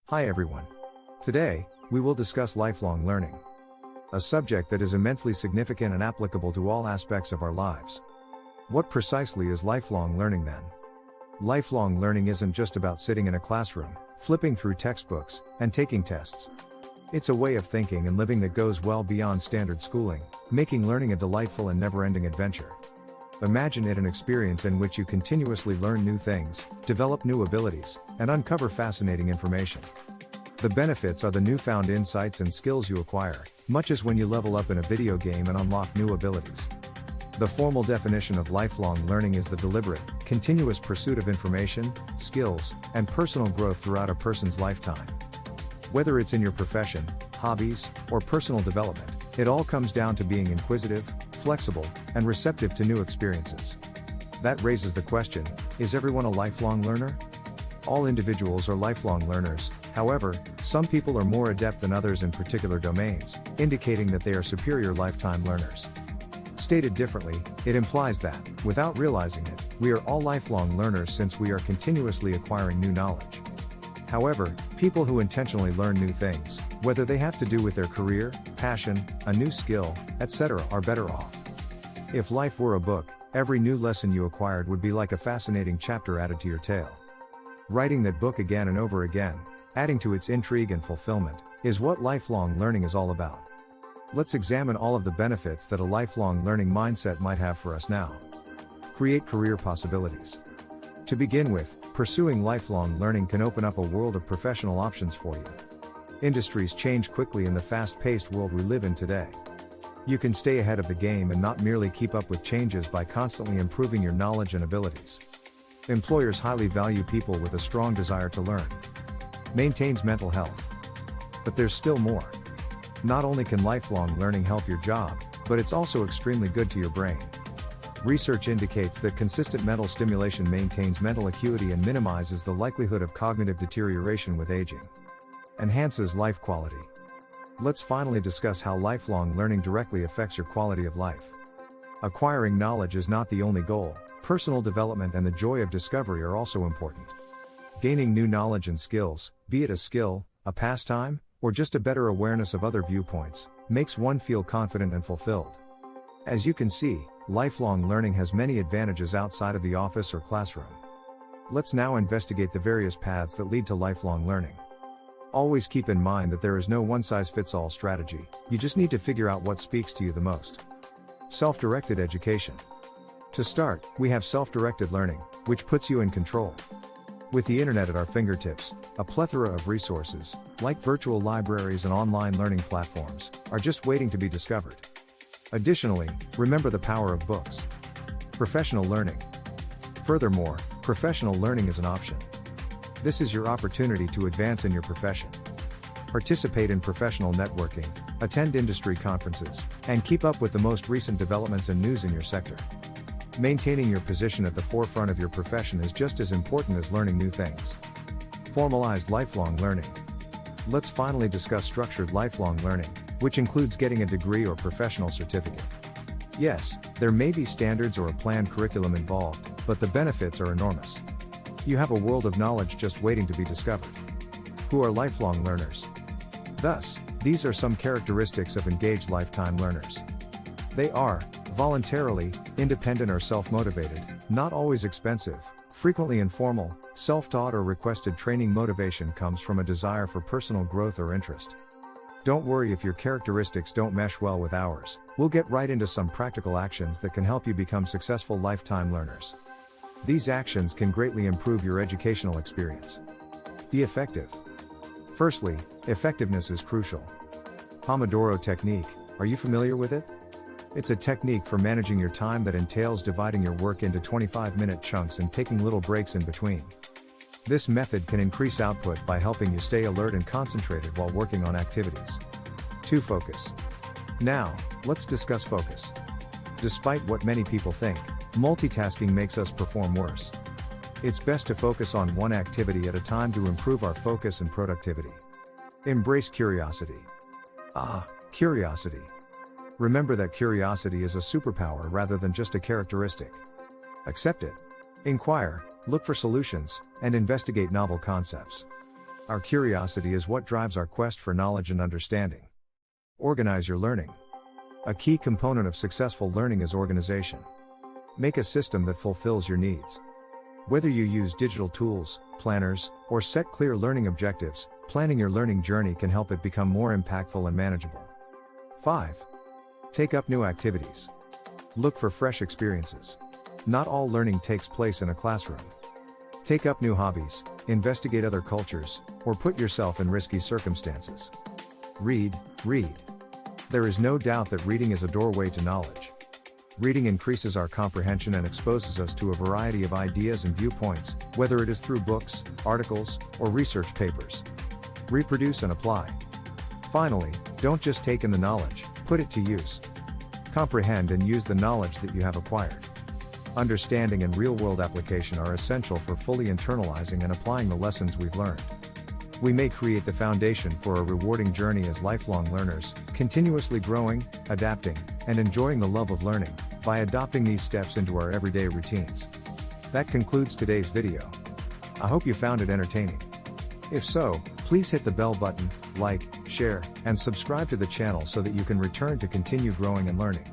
Hi everyone. Today, we will discuss lifelong learning. A subject that is immensely significant and applicable to all aspects of our lives. What precisely is lifelong learning then? Lifelong learning isn't just about sitting in a classroom, flipping through textbooks, and taking tests. It's a way of thinking and living that goes well beyond standard schooling, making learning a delightful and never-ending adventure. Imagine it an experience in which you continuously learn new things, develop new abilities, and uncover fascinating information. The benefits are the newfound insights and skills you acquire, much as when you level up in a video game and unlock new abilities. The formal definition of lifelong learning is the deliberate, continuous pursuit of information, skills, and personal growth throughout a person's lifetime. Whether it's in your profession, hobbies, or personal development, it all comes down to being inquisitive, flexible, and receptive to new experiences. That raises the question, is everyone a lifelong learner? All individuals are lifelong learners, however, some people are more adept than others in particular domains, indicating that they are superior lifetime learners. Stated differently, it implies that, without realizing it, we are all lifelong learners since we are continuously acquiring new knowledge. However, people who intentionally learn new things, whether they have to do with their career, passion, a new skill, etc., are better off. If life were a book, every new lesson you acquired would be like a fascinating chapter added to your tale. Writing that book again and over again, adding to its intrigue and fulfillment, is what lifelong learning is all about. Let's examine all of the benefits that a lifelong learning mindset might have for us now. Create career possibilities. To begin with, pursuing lifelong learning can open up a world of professional options for you. Industries change quickly in the fast-paced world we live in today. You can stay ahead of the game and not merely keep up with changes by constantly improving your knowledge and abilities. Employers highly value people with a strong desire to learn. Maintains mental health. But there's still more. Not only can lifelong learning help your job, but it's also extremely good to your brain. Research indicates that consistent mental stimulation maintains mental acuity and minimizes the likelihood of cognitive deterioration with aging. Enhances life quality. Let's finally discuss how lifelong learning directly affects your quality of life. Acquiring knowledge is not the only goal. Personal development and the joy of discovery are also important. Gaining new knowledge and skills, be it a skill, a pastime, or just a better awareness of other viewpoints, makes one feel confident and fulfilled. As you can see, lifelong learning has many advantages outside of the office or classroom. Let's now investigate the various paths that lead to lifelong learning. Always keep in mind that there is no one-size-fits-all strategy, you just need to figure out what speaks to you the most. Self-directed education. To start, we have self-directed learning, which puts you in control. With the internet at our fingertips, a plethora of resources, like virtual libraries and online learning platforms, are just waiting to be discovered. Additionally, remember the power of books. Professional learning. Furthermore, professional learning is an option. This is your opportunity to advance in your profession. Participate in professional networking, attend industry conferences, and keep up with the most recent developments and news in your sector. Maintaining your position at the forefront of your profession is just as important as learning new things. Formalized lifelong learning. Let's finally discuss structured lifelong learning, which includes getting a degree or professional certificate. Yes, there may be standards or a planned curriculum involved, but the benefits are enormous. You have a world of knowledge just waiting to be discovered. Who are lifelong learners? Thus, these are some characteristics of engaged lifetime learners. They are voluntarily, independent or self-motivated, not always expensive, frequently informal, self-taught or requested training. Motivation comes from a desire for personal growth or interest. Don't worry if your characteristics don't mesh well with ours, we'll get right into some practical actions that can help you become successful lifetime learners. These actions can greatly improve your educational experience. Be effective. Firstly, effectiveness is crucial. Pomodoro technique, are you familiar with it? It's a technique for managing your time that entails dividing your work into 25-minute chunks and taking little breaks in between. This method can increase output by helping you stay alert and concentrated while working on activities. 2. Focus. Now, let's discuss focus. Despite what many people think, multitasking makes us perform worse. It's best to focus on one activity at a time to improve our focus and productivity. Embrace curiosity. Curiosity. Remember that curiosity is a superpower rather than just a characteristic. Accept it. Inquire, look for solutions, and investigate novel concepts. Our curiosity is what drives our quest for knowledge and understanding. Organize your learning. A key component of successful learning is organization. Make a system that fulfills your needs. Whether you use digital tools, planners, or set clear learning objectives, planning your learning journey can help it become more impactful and manageable. 5. Take up new activities. Look for fresh experiences. Not all learning takes place in a classroom. Take up new hobbies, investigate other cultures, or put yourself in risky circumstances. Read. There is no doubt that reading is a doorway to knowledge. Reading increases our comprehension and exposes us to a variety of ideas and viewpoints, whether it is through books, articles, or research papers. Reproduce and apply. Finally, don't just take in the knowledge, put it to use. Comprehend and use the knowledge that you have acquired. Understanding and real-world application are essential for fully internalizing and applying the lessons we've learned. We may create the foundation for a rewarding journey as lifelong learners, continuously growing, adapting, and enjoying the love of learning, by adopting these steps into our everyday routines. That concludes today's video. I hope you found it entertaining. If so, please hit the bell button, like, share, and subscribe to the channel so that you can return to continue growing and learning.